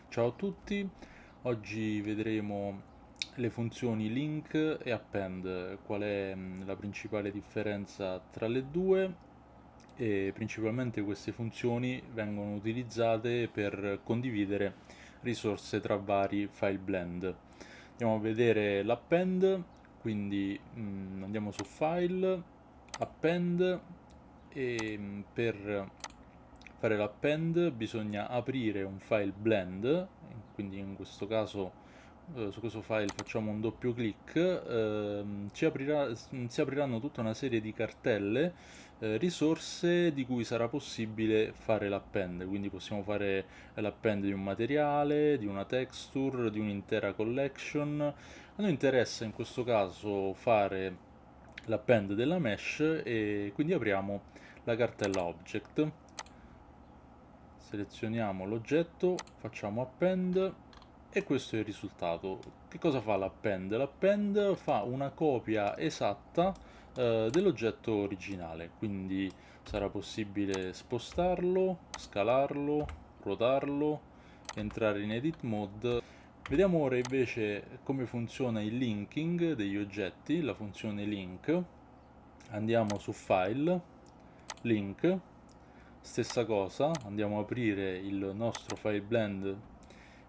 Ciao a tutti, oggi vedremo le funzioni link e append, qual è la principale differenza tra le due e principalmente queste funzioni vengono utilizzate per condividere risorse tra vari file blend. Andiamo a vedere l'append, quindi andiamo su file, append e per fare l'append bisogna aprire un file blend, quindi in questo caso su questo file facciamo un doppio clic, si apriranno tutta una serie di cartelle, risorse di cui sarà possibile fare l'append, quindi possiamo fare l'append di un materiale, di una texture, di un'intera collection. A noi interessa in questo caso fare l'append della mesh e quindi apriamo la cartella object, selezioniamo l'oggetto, facciamo append e questo è il risultato. Che cosa fa l'append? L'append fa una copia esatta dell'oggetto originale, quindi sarà possibile spostarlo, scalarlo, ruotarlo, entrare in edit mode. Vediamo ora invece come funziona il linking degli oggetti, la funzione link. Andiamo su file, link, stessa cosa, andiamo a aprire il nostro file blend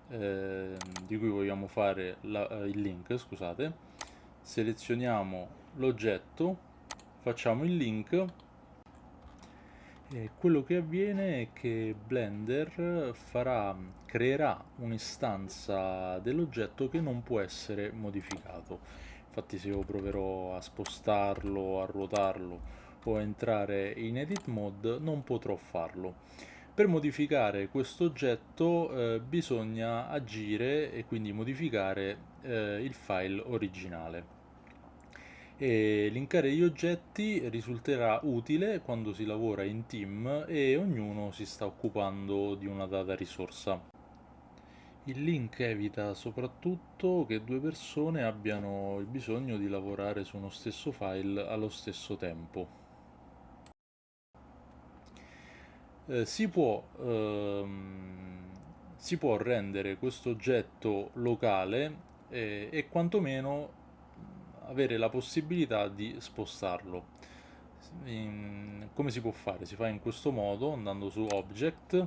di cui vogliamo fare il link, scusate, selezioniamo l'oggetto, facciamo il link e quello che avviene è che Blender creerà un'istanza dell'oggetto che non può essere modificato. Infatti se io proverò a spostarlo, a ruotarlo o a entrare in edit mode non potrò farlo. Per modificare questo oggetto bisogna agire e quindi modificare il file originale. E linkare gli oggetti risulterà utile quando si lavora in team e ognuno si sta occupando di una data risorsa. Il link evita soprattutto che due persone abbiano il bisogno di lavorare su uno stesso file allo stesso tempo. Eh, si può, ehm, si può rendere questo oggetto locale e quantomeno avere la possibilità di spostarlo. Come si può fare? Si fa in questo modo andando su Object,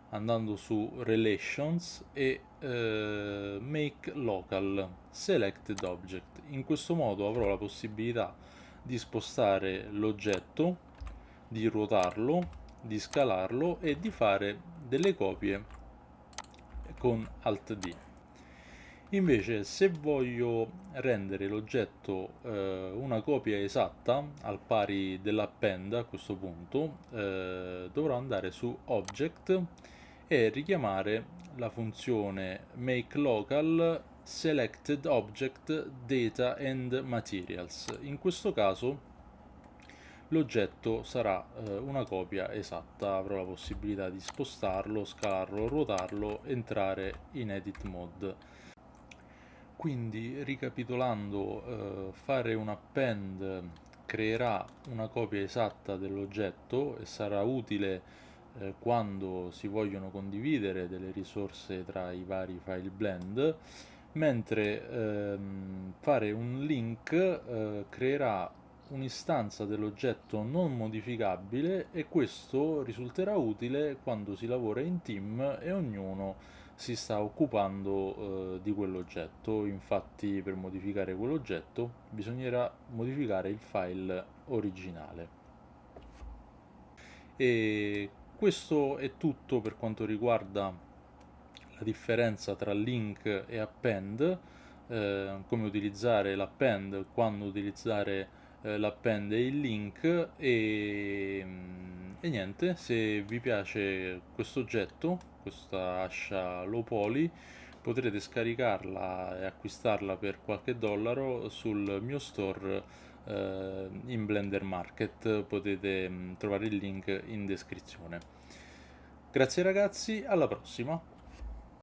andando su Relations e Make Local Selected Object. In questo modo avrò la possibilità di spostare l'oggetto, di ruotarlo, di scalarlo e di fare delle copie con Alt D. Invece, se voglio rendere l'oggetto una copia esatta, al pari dell'append a questo punto, dovrò andare su Object e richiamare la funzione makeLocal selected object data and materials. In questo caso l'oggetto sarà una copia esatta, avrò la possibilità di spostarlo, scalarlo, ruotarlo, entrare in edit mode. Quindi, ricapitolando, fare un append creerà una copia esatta dell'oggetto e sarà utile quando si vogliono condividere delle risorse tra i vari file blend, mentre fare un link creerà un'istanza dell'oggetto non modificabile e questo risulterà utile quando si lavora in team e ognuno si sta occupando di quell'oggetto. Infatti, per modificare quell'oggetto bisognerà modificare il file originale. E questo è tutto per quanto riguarda la differenza tra link e append, come utilizzare l'append, quando utilizzare l'append e il link e niente, se vi piace questo oggetto, questa ascia low poly, potrete scaricarla e acquistarla per qualche dollaro sul mio store in Blender Market, potete trovare il link in descrizione. Grazie ragazzi, alla prossima!